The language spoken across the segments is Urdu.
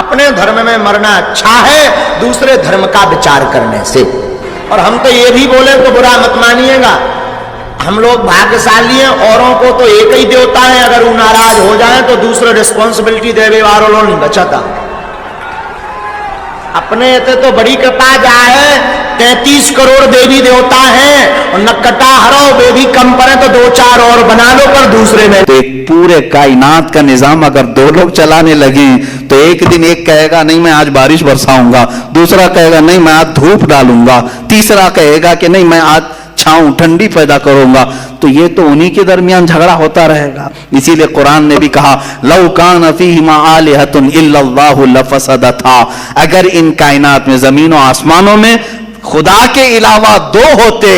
اپنے دھرم میں مرنا اچھا ہے دوسرے دھرم کا وچار کرنے سے. اور ہم تو یہ بھی بولیں تو برا مت مانیے گا, ہم لوگ بھاگیشالی ہیں, اوروں کو تو ایک ہی دیوتا ہے, اگر وہ ناراض ہو جائیں تو دوسرے ریسپانسبلٹی دے بے وارو لو نہیں بچاتا. اپنے تے تو بڑی کرپا جائے 33 کروڑ دیوی دیوتا ہیں, اور نکٹا ہرو بے بھی کم پڑے تو 2-4 اور بنا لو پر دوسرے میں. تو ایک پورے کائنات کا نظام اگر 2 لوگ چلانے لگیں تو ایک دن ایک کہے گا نہیں میں آج بارش برساؤں گا, دوسرا کہے گا نہیں میں آج دھوپ ڈالوں گا, تیسرا کہے گا کہ نہیں میں آج چھاؤں ٹھنڈی پیدا کروں گا. تو یہ تو انہی کے درمیان جھگڑا ہوتا رہے گا. اسی لیے قرآن نے بھی کہا لو کان فیہما آلہۃ الا اللہ لفسدتا, اگر ان کائنات میں زمین و آسمانوں میں خدا کے علاوہ 2 ہوتے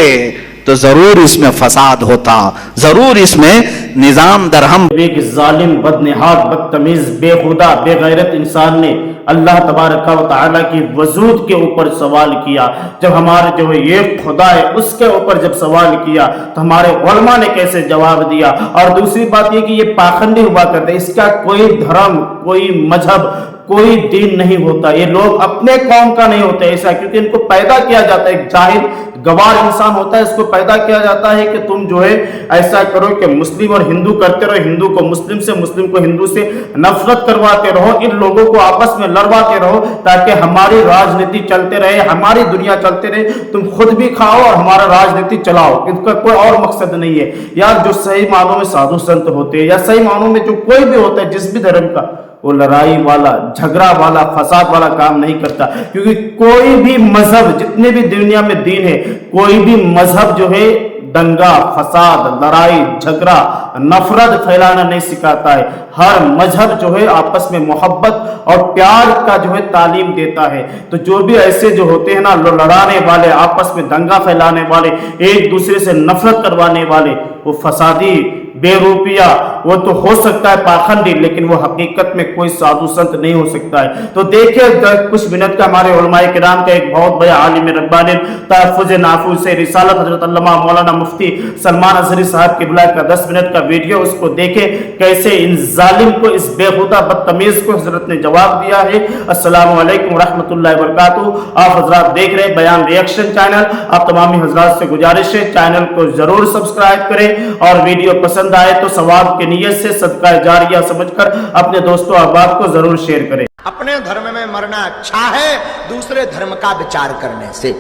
تو ضرور اس میں فساد ہوتا, ضرور اس میں نظام درہم. ایک ظالم بدنہاد بدتمیز بے خدا بے غیرت انسان نے اللہ تبارک و تعالیٰ کی وجود کے اوپر سوال کیا. جب ہمارے جو یہ خدا ہے اس کے اوپر جب سوال کیا تو ہمارے علماء نے کیسے جواب دیا. اور دوسری بات یہ کہ یہ پاخنڈی ہوا کرتے, اس کا کوئی دھرم کوئی مذہب کوئی دین نہیں ہوتا. یہ لوگ اپنے قوم کا نہیں ہوتے ایسا, کیونکہ ان کو پیدا کیا جاتا ہے, ایک جاہل گوار انسان ہوتا ہے, اس کو پیدا کیا جاتا ہے کہ تم جو ہے ایسا کرو کہ مسلم اور ہندو کرتے رہو, ہندو کو مسلم سے, مسلم کو ہندو سے نفرت کرواتے رہو, ان لوگوں کو آپس میں لڑواتے رہو تاکہ ہماری راجنیتی چلتے رہے, ہماری دنیا چلتے رہے, تم خود بھی کھاؤ اور ہمارا راجنیتی چلاؤ. ان کا کوئی اور مقصد نہیں ہے. یار جو صحیح معنوں میں سادھو سنت ہوتے ہیں یا صحیح معنوں میں جو کوئی بھی ہوتا ہے جس بھی دھرم کا, وہ لڑائی والا جھگڑا والا فساد والا کام نہیں کرتا. کیونکہ کوئی بھی مذہب جتنے بھی دنیا میں دین ہے, کوئی بھی مذہب جو ہے دنگا فساد لڑائی جھگڑا نفرت پھیلانا نہیں سکھاتا ہے. ہر مذہب جو ہے آپس میں محبت اور پیار کا جو ہے تعلیم دیتا ہے. تو جو بھی ایسے جو ہوتے ہیں نا لڑانے والے, آپس میں دنگا پھیلانے والے, ایک دوسرے سے نفرت کروانے والے, وہ فسادی بے روپیہ, وہ تو ہو سکتا ہے پاخنڈی, لیکن وہ حقیقت میں کوئی سادھو سنت نہیں ہو سکتا ہے. تو دیکھیں کچھ منٹ کا ہمارے علماء کرام کا ایک بہت بڑا عالم ربانی تحفظ نافذ سے رسالت حضرت علامہ مولانا مفتی سلمان اظہری صاحب کی بلا کا 10 منٹ کا ویڈیو, اس کو دیکھیں کیسے ان ظالم کو, اس بے خدا بدتمیز کو حضرت نے جواب دیا ہے. السلام علیکم ورحمۃ اللہ وبرکاتہ. آپ حضرات دیکھ رہے بیان ریئیکشن چینل. آپ تمامی حضرات سے گزارش ہے چینل کو ضرور سبسکرائب کریں, اور ویڈیو پسند آئے تو ثواب کی نیت سے صدقہ جاریہ سمجھ کر اپنے دوستوں احباب کو ضرور شیئر کریں. اپنے دھرم میں مرنا اچھا ہے دوسرے دھرم کا وچار کرنے سے.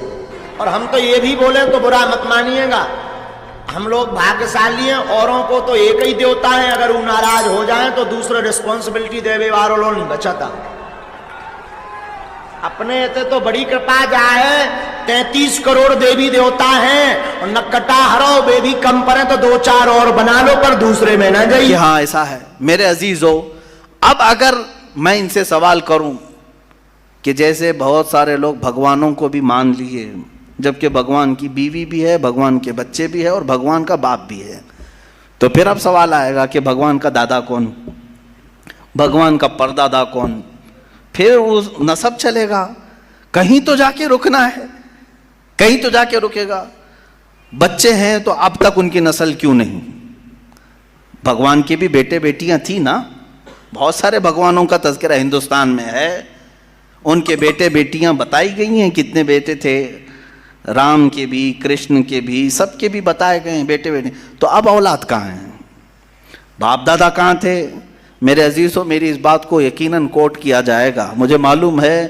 اور ہم تو یہ بھی بولیں تو برا مت مانیے گا, ہم لوگ بھاگیشالی ہیں, اوروں کو تو ایک ہی دیوتا ہے, اگر وہ ناراض ہو جائیں تو دوسرے ریسپانسبلٹی دے بے وارو لو نہیں بچاتا. اپنے تے تو بڑی کرپا جائے 33 کروڑ دیوی دیوتا ہیں, اور نکٹا ہرو بے بھی کم پڑے تو 2-4 اور بنا لو پر دوسرے میں نہ جائیے. ہاں ایسا ہے میرے عزیزو. اب اگر میں ان سے سوال کروں کہ جیسے بہت سارے لوگ بھگوانوں کو بھی مان لیے, جبکہ بھگوان کی بیوی بھی ہے, بھگوان کے بچے بھی ہے, اور بھگوان کا باپ بھی ہے, تو پھر اب سوال آئے گا کہ بھگوان کا دادا کون, بھگوان کا پردادا کون, پھر وہ نسب چلے گا. کہیں تو جا کے رکنا ہے, کہیں تو جا کے رکے گا. بچے ہیں تو اب تک ان کی نسل کیوں نہیں؟ بھگوان کے بھی بیٹے بیٹیاں تھیں نا, بہت سارے بھگوانوں کا تذکرہ ہندوستان میں ہے, ان کے بیٹے بیٹیاں بتائی گئی ہیں, کتنے بیٹے تھے, رام کے بھی کرشن کے بھی, سب کے بھی بتائے گئے ہیں بیٹے بیٹے. تو اب اولاد کہاں ہیں, باپ دادا کہاں تھے؟ میرے عزیزوں میری اس بات کو یقیناً کوٹ کیا جائے گا. مجھے معلوم ہے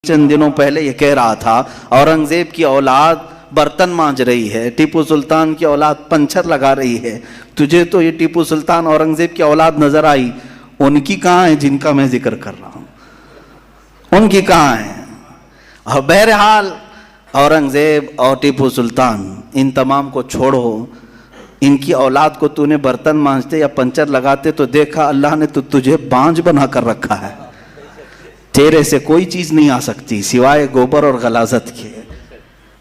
چند دنوں پہلے یہ کہہ رہا تھا اورنگزیب کی اولاد برتن مانج رہی ہے, ٹیپو سلطان کی اولاد پنچر لگا رہی ہے. تجھے تو یہ ٹیپو سلطان اورنگزیب کی اولاد نظر آئی, ان کی کہاں ہے جن کا میں ذکر کر رہا ہوں, ان کی کہاں ہے؟ اور بہرحال اورنگزیب اور ٹیپو سلطان ان تمام کو چھوڑو, ان کی اولاد کو تو نے برتن مانجتے یا پنچر لگاتے تو دیکھا اللہ نے تو تجھے بانج بنا کر رکھا ہے. تیرے سے کوئی چیز نہیں آ سکتی سوائے گوبر اور غلاظت کے,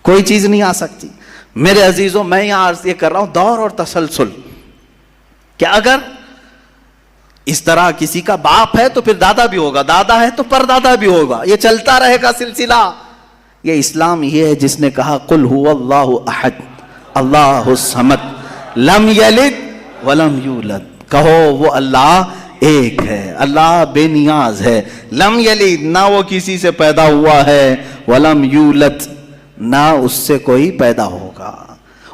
کوئی چیز نہیں آ سکتی. میرے عزیزوں میں یہاں عرض یہ کر رہا ہوں دور اور تسلسل, کہ اگر اس طرح کسی کا باپ ہے تو پھر دادا بھی ہوگا, دادا ہے تو پردادا بھی ہوگا, یہ چلتا رہے گا سلسلہ. یہ اسلام یہ ہے جس نے کہا قل هو اللہ احد اللہ الصمد لم یلد ولم یولد. کہو وہ اللہ ایک ہے، اللہ بے نیاز ہے. لم یلد، نہ وہ کسی سے پیدا ہوا ہے، ولم یولد، نہ اس سے کوئی پیدا ہوگا.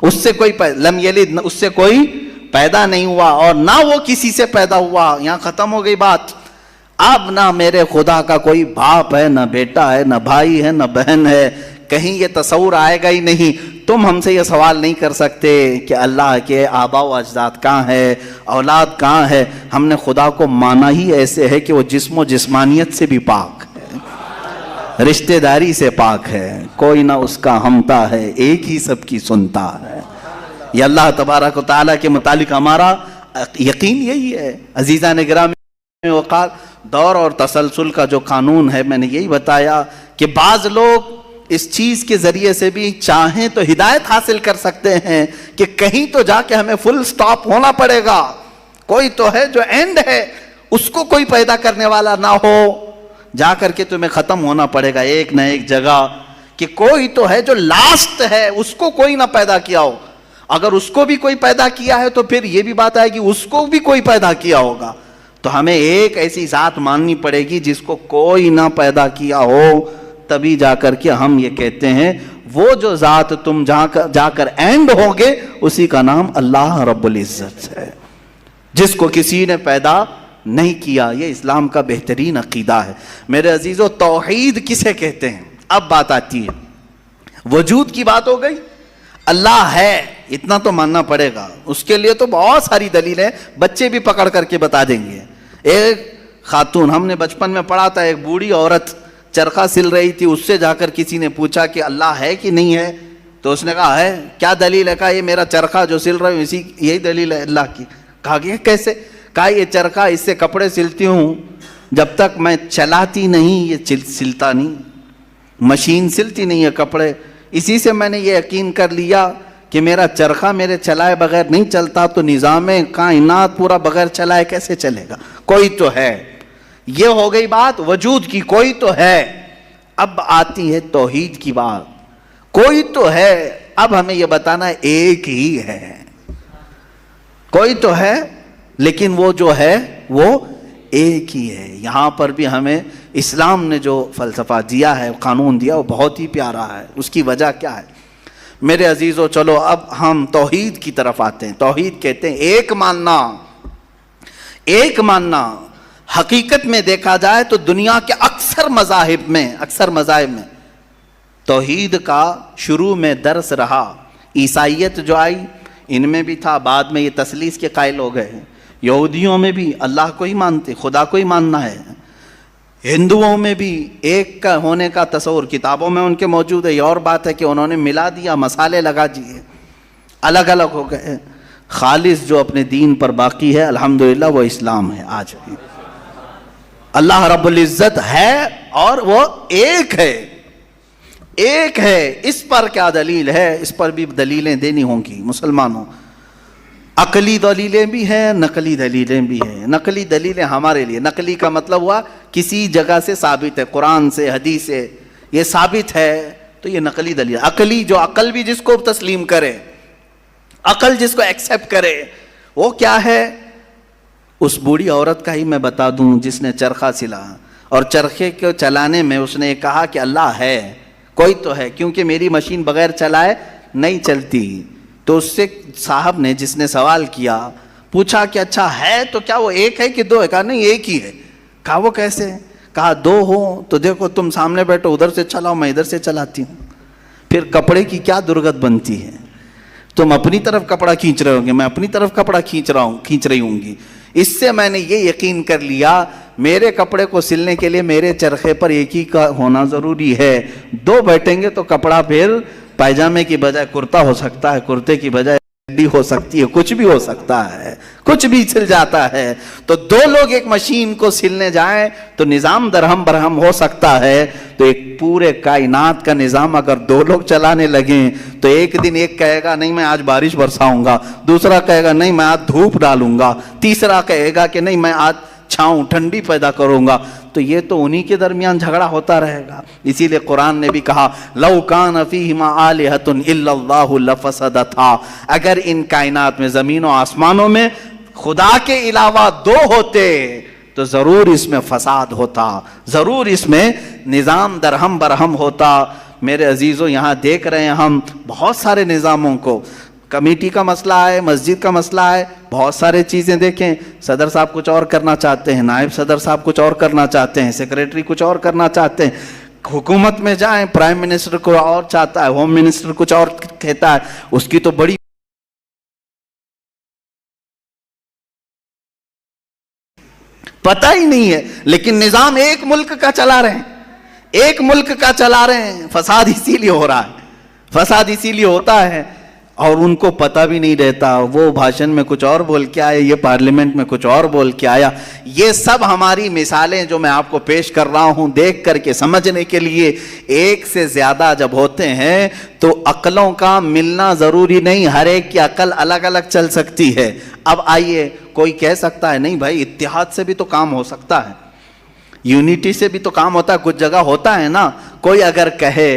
اس سے کوئی لم یلد، اس سے کوئی پیدا نہیں ہوا اور نہ وہ کسی سے پیدا ہوا. یہاں ختم ہو گئی بات. اب نہ میرے خدا کا کوئی باپ ہے، نہ بیٹا ہے، نہ بھائی ہے، نہ بہن ہے. کہیں یہ تصور آئے گا ہی نہیں. تم ہم سے یہ سوال نہیں کر سکتے کہ اللہ کے آبا و اجداد کہاں ہے، اولاد کہاں ہے. ہم نے خدا کو مانا ہی ایسے ہے کہ وہ جسم و جسمانیت سے بھی پاک ہے، رشتہ داری سے پاک ہے، کوئی نہ اس کا ہمتا ہے، ایک ہی سب کی سنتا ہے. یہ اللہ تبارک و تعالیٰ کے متعلق ہمارا یقین یہی ہے. عزیزان گرامی وقار، دور اور تسلسل کا جو قانون ہے، میں نے یہی بتایا کہ بعض لوگ اس چیز کے ذریعے سے بھی چاہیں تو ہدایت حاصل کر سکتے ہیں کہ کہیں تو جا کے ہمیں فل سٹاپ ہونا پڑے گا. کوئی تو ہے جو اینڈ ہے، اس کو کوئی پیدا کرنے والا نہ ہو، جا کر کے تمہیں ختم ہونا پڑے گا ایک نہ ایک جگہ. کہ کوئی تو ہے جو لاسٹ ہے، اس کو کوئی نہ پیدا کیا ہو. اگر اس کو بھی کوئی پیدا کیا ہے تو پھر یہ بھی بات آئے گی اس کو بھی کوئی پیدا کیا ہوگا. تو ہمیں ایک ایسی ذات ماننی پڑے گی جس کو کوئی نہ پیدا کیا ہو. تبھی جا کر کے ہم یہ کہتے ہیں وہ جو ذات تم جا کر اینڈ ہوگے اسی کا نام اللہ رب العزت ہے، جس کو کسی نے پیدا نہیں کیا. یہ اسلام کا بہترین عقیدہ ہے. میرے عزیزو، توحید کسے کہتے ہیں؟ اب بات آتی ہے، وجود کی بات ہو گئی. اللہ ہے اتنا تو ماننا پڑے گا. اس کے لیے تو بہت ساری دلیلیں بچے بھی پکڑ کر کے بتا دیں گے. ایک خاتون، ہم نے بچپن میں پڑھا تھا، ایک بوڑھی عورت چرخہ سل رہی تھی. اس سے جا کر کسی نے پوچھا کہ اللہ ہے کہ نہیں ہے؟ تو اس نے کہا ہے. کیا دلیل ہے؟ کہا یہ میرا چرخہ جو سل رہا ہوں اسی یہی دلیل ہے اللہ کی. کہا کہ کیسے؟ کہا یہ چرخہ، اس سے کپڑے سلتی ہوں، جب تک میں چلاتی نہیں یہ سلتا نہیں. مشین سلتی نہیں ہے کپڑے. اسی سے میں نے یہ یقین کر لیا کہ میرا چرخہ میرے چلائے بغیر نہیں چلتا، تو نظام کائنات پورا بغیر چلائے کیسے چلے گا؟ کوئی تو ہے. یہ ہو گئی بات وجود کی، کوئی تو ہے. اب آتی ہے توحید کی بات. کوئی تو ہے، اب ہمیں یہ بتانا ایک ہی ہے. کوئی تو ہے لیکن وہ جو ہے وہ ایک ہی ہے. یہاں پر بھی ہمیں اسلام نے جو فلسفہ دیا ہے، قانون دیا، وہ بہت ہی پیارا ہے. اس کی وجہ کیا ہے میرے عزیزو؟ چلو اب ہم توحید کی طرف آتے ہیں. توحید کہتے ہیں ایک ماننا. ایک ماننا حقیقت میں دیکھا جائے تو دنیا کے اکثر مذاہب میں توحید کا شروع میں درس رہا. عیسائیت جو آئی ان میں بھی تھا، بعد میں یہ تثلیث کے قائل ہو گئے. یہودیوں میں بھی اللہ کو ہی مانتے، خدا کو ہی ماننا ہے. ہندوؤں میں بھی ایک کا ہونے کا تصور کتابوں میں ان کے موجود ہے. یہ اور بات ہے کہ انہوں نے ملا دیا، مسالے لگا دیے، الگ الگ ہو گئے. خالص جو اپنے دین پر باقی ہے الحمدللہ وہ اسلام ہے. آج بھی اللہ رب العزت ہے اور وہ ایک ہے. ایک ہے. اس پر کیا دلیل ہے؟ اس پر بھی دلیلیں دینی ہوں گی مسلمانوں. عقلی دلیلیں بھی ہیں، نقلی دلیلیں بھی ہیں. نقلی دلیلیں ہمارے لیے، نقلی کا مطلب ہوا کسی جگہ سے ثابت ہے، قرآن سے، حدیث سے یہ ثابت ہے تو یہ نقلی دلیل. عقلی جو عقل بھی جس کو تسلیم کرے، عقل جس کو ایکسیپٹ کرے، وہ کیا ہے؟ اس بوڑھی عورت کا ہی میں بتا دوں جس نے چرخہ سلا اور چرخے کو چلانے میں اس نے کہا کہ اللہ ہے، کوئی تو ہے، کیونکہ میری مشین بغیر چلائے نہیں چلتی. تو اس سے صاحب نے جس نے سوال کیا پوچھا کہ اچھا ہے تو کیا وہ ایک ہے کہ دو ہے؟ کہا نہیں ایک ہی ہے. کہا وہ کیسے؟ کہا دو ہو تو دیکھو تم سامنے بیٹھو، ادھر سے چلاؤ، میں ادھر سے چلاتی ہوں. پھر کپڑے کی کیا درگت بنتی ہے؟ تم اپنی طرف کپڑا کھینچ رہے ہوں گے، میں اپنی طرف کپڑا کھینچ رہی ہوں گی. اس سے میں نے یہ یقین کر لیا میرے کپڑے کو سلنے کے لیے میرے چرخے پر ایک ہی کا ہونا ضروری ہے. دو بیٹھیں گے تو کپڑا پھر پائجامے کی بجائے کرتا ہو سکتا ہے، کرتے کی بجائے چڈی ہو سکتی ہے، کچھ بھی ہو سکتا ہے، کچھ بھی سل جاتا ہے. تو دو لوگ ایک مشین کو سلنے جائیں تو نظام درہم برہم ہو سکتا ہے. تو ایک پورے کائنات کا نظام اگر دو لوگ چلانے لگیں تو ایک دن ایک کہے گا نہیں میں آج بارش برساؤں گا، دوسرا کہے گا نہیں میں آج دھوپ ڈالوں گا، تیسرا کہے گا کہ نہیں میں آج چھاؤں ٹھنڈی پیدا کروں گا. تو یہ تو انہی کے درمیان جھگڑا ہوتا رہے گا. اسی لیے قرآن نے بھی کہا لو کان فیہما آلہۃ الا اللہ لفسدتا، اگر ان کائنات میں زمین و آسمانوں میں خدا کے علاوہ دو ہوتے تو ضرور اس میں فساد ہوتا، ضرور اس میں نظام درہم برہم ہوتا۔ میرے عزیزوں، یہاں دیکھ رہے ہیں ہم بہت سارے نظاموں کو، کمیٹی کا مسئلہ ہے، مسجد کا مسئلہ ہے، بہت سارے چیزیں دیکھیں، صدر صاحب کچھ اور کرنا چاہتے ہیں، نائب صدر صاحب کچھ اور کرنا چاہتے ہیں، سیکریٹری کچھ اور کرنا چاہتے ہیں، حکومت میں جائیں پرائم منسٹر کو اور چاہتا ہے، ہوم منسٹر کچھ اور کہتا ہے، اس کی تو بڑی پتہ ہی نہیں ہے، لیکن نظام ایک ملک کا چلا رہے ہیں، ایک ملک کا چلا رہے ہیں۔ فساد اسی لیے ہو رہا ہے، فساد اسی لیے ہوتا ہے، اور ان کو پتہ بھی نہیں رہتا، وہ بھاشن میں کچھ اور بول کے آیا، یہ پارلیمنٹ میں کچھ اور بول کے آیا۔ یہ سب ہماری مثالیں جو میں آپ کو پیش کر رہا ہوں، دیکھ کر کے سمجھنے کے لیے۔ ایک سے زیادہ جب ہوتے ہیں تو عقلوں کا ملنا ضروری نہیں، ہر ایک کی عقل الگ الگ چل سکتی ہے۔ اب آئیے، کوئی کہہ سکتا ہے نہیں بھائی اتحاد سے بھی تو کام ہو سکتا ہے، یونٹی سے بھی تو کام ہوتا ہے، کچھ جگہ ہوتا ہے نا۔ کوئی اگر کہے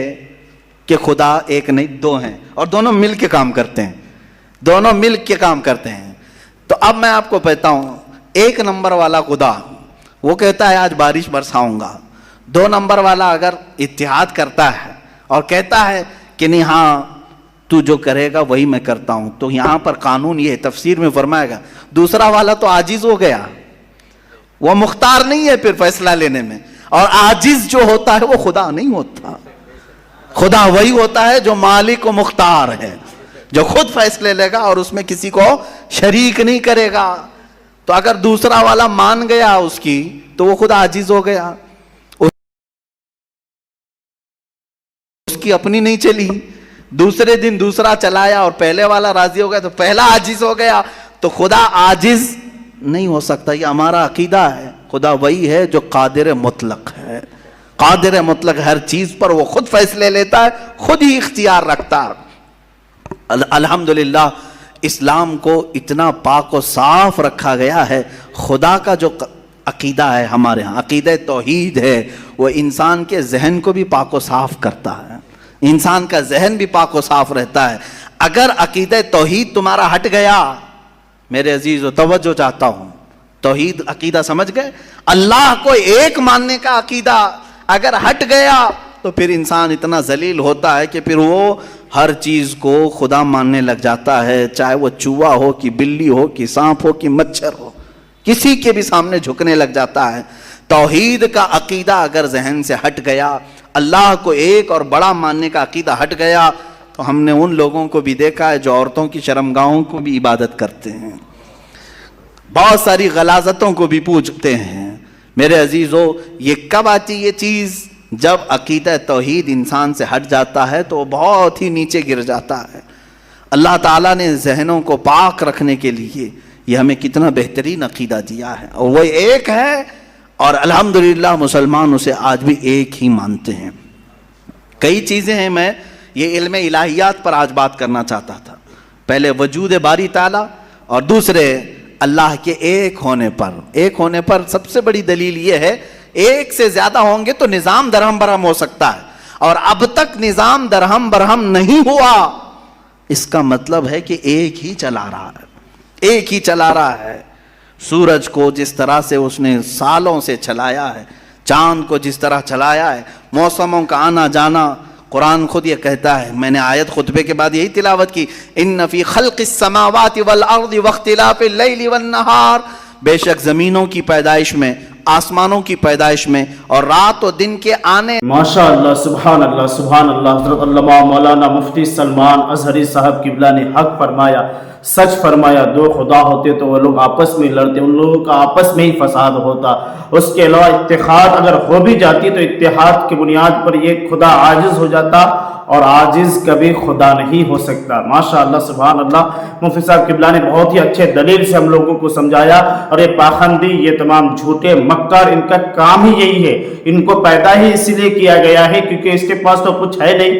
کہ خدا ایک نہیں دو ہیں اور دونوں مل کے کام کرتے ہیں، دونوں مل کے کام کرتے ہیں، تو اب میں آپ کو کہتا ہوں، ایک نمبر والا خدا وہ کہتا ہے آج بارش برساؤں گا، دو نمبر والا اگر اتحاد کرتا ہے اور کہتا ہے کہ نہیں ہاں تو جو کرے گا وہی میں کرتا ہوں، تو یہاں پر قانون یہ تفسیر میں فرمائے گا، دوسرا والا تو عاجز ہو گیا، وہ مختار نہیں ہے پھر فیصلہ لینے میں، اور عاجز جو ہوتا ہے وہ خدا نہیں ہوتا، خدا وہی ہوتا ہے جو مالک و مختار ہے، جو خود فیصلے لے گا اور اس میں کسی کو شریک نہیں کرے گا۔ تو اگر دوسرا والا مان گیا اس کی تو وہ خود عاجز ہو گیا، اس کی اپنی نہیں چلی، دوسرے دن دوسرا چلایا اور پہلے والا راضی ہو گیا تو پہلا عاجز ہو گیا، تو خدا عاجز نہیں ہو سکتا۔ یہ ہمارا عقیدہ ہے، خدا وہی ہے جو قادر مطلق ہے، قادر مطلق، ہر چیز پر وہ خود فیصلے لیتا ہے، خود ہی اختیار رکھتا ہے۔ الحمدللہ اسلام کو اتنا پاک و صاف رکھا گیا ہے۔ خدا کا جو عقیدہ ہے ہمارے ہاں، عقیدہ توحید ہے، وہ انسان کے ذہن کو بھی پاک و صاف کرتا ہے، انسان کا ذہن بھی پاک و صاف رہتا ہے۔ اگر عقیدہ توحید تمہارا ہٹ گیا، میرے عزیزو توجہ چاہتا ہوں، توحید عقیدہ سمجھ گئے، اللہ کو ایک ماننے کا عقیدہ اگر ہٹ گیا تو پھر انسان اتنا ذلیل ہوتا ہے کہ پھر وہ ہر چیز کو خدا ماننے لگ جاتا ہے، چاہے وہ چوہا ہو کہ بلی ہو کہ سانپ ہو کہ مچھر ہو، کسی کے بھی سامنے جھکنے لگ جاتا ہے۔ توحید کا عقیدہ اگر ذہن سے ہٹ گیا، اللہ کو ایک اور بڑا ماننے کا عقیدہ ہٹ گیا، تو ہم نے ان لوگوں کو بھی دیکھا ہے جو عورتوں کی شرمگاہوں کو بھی عبادت کرتے ہیں، بہت ساری غلاظتوں کو بھی پوجتے ہیں۔ میرے عزیزو، یہ کب آتی یہ چیز؟ جب عقیدہ توحید انسان سے ہٹ جاتا ہے تو وہ بہت ہی نیچے گر جاتا ہے۔ اللہ تعالیٰ نے ذہنوں کو پاک رکھنے کے لیے یہ ہمیں کتنا بہترین عقیدہ دیا ہے، اور وہ ایک ہے، اور الحمدللہ مسلمان اسے آج بھی ایک ہی مانتے ہیں۔ کئی چیزیں ہیں، میں یہ علم الہیات پر آج بات کرنا چاہتا تھا، پہلے وجود باری تعالیٰ اور دوسرے اللہ کے ایک ہونے پر۔ ایک ہونے پر سب سے بڑی دلیل یہ ہے، ایک سے زیادہ ہوں گے تو نظام درہم برہم ہو سکتا ہے، اور اب تک نظام درہم برہم نہیں ہوا، اس کا مطلب ہے کہ ایک ہی چلا رہا ہے، ایک ہی چلا رہا ہے۔ سورج کو جس طرح سے اس نے سالوں سے چلایا ہے، چاند کو جس طرح چلایا ہے، موسموں کا آنا جانا، قرآن خود یہ کہتا ہے، میں نے آیت خطبے کے بعد یہی تلاوت کی، ان فی خلق السماوات والارض واختلاف اللیل والنہار، بے شک زمینوں کی پیدائش میں، آسمانوں کی پیدائش میں اور رات و دن کے آنے۔ ماشاءاللہ، سبحان اللہ، سبحان اللہ۔ حضرت علامہ مولانا مفتی سلمان اظہری صاحب قبلہ نے حق فرمایا، سچ فرمایا۔ دو خدا ہوتے تو وہ لوگ آپس میں لڑتے، ان لوگوں کا آپس میں ہی فساد ہوتا۔ اس کے علاوہ اتحاد اگر ہو بھی جاتی تو اتحاد کی بنیاد پر یہ خدا عاجز ہو جاتا، اور عاجز کبھی خدا نہیں ہو سکتا۔ ماشاءاللہ، سبحان اللہ۔ مفتی صاحب قبلہ نے بہت ہی اچھے دلیل سے ہم لوگوں کو سمجھایا، اور یہ پاخندی، یہ تمام جھوٹے مکار، ان کا کام ہی یہی ہے، ان کو پیدا ہی اسی لیے کیا گیا ہے کیونکہ اس کے پاس تو کچھ ہے نہیں،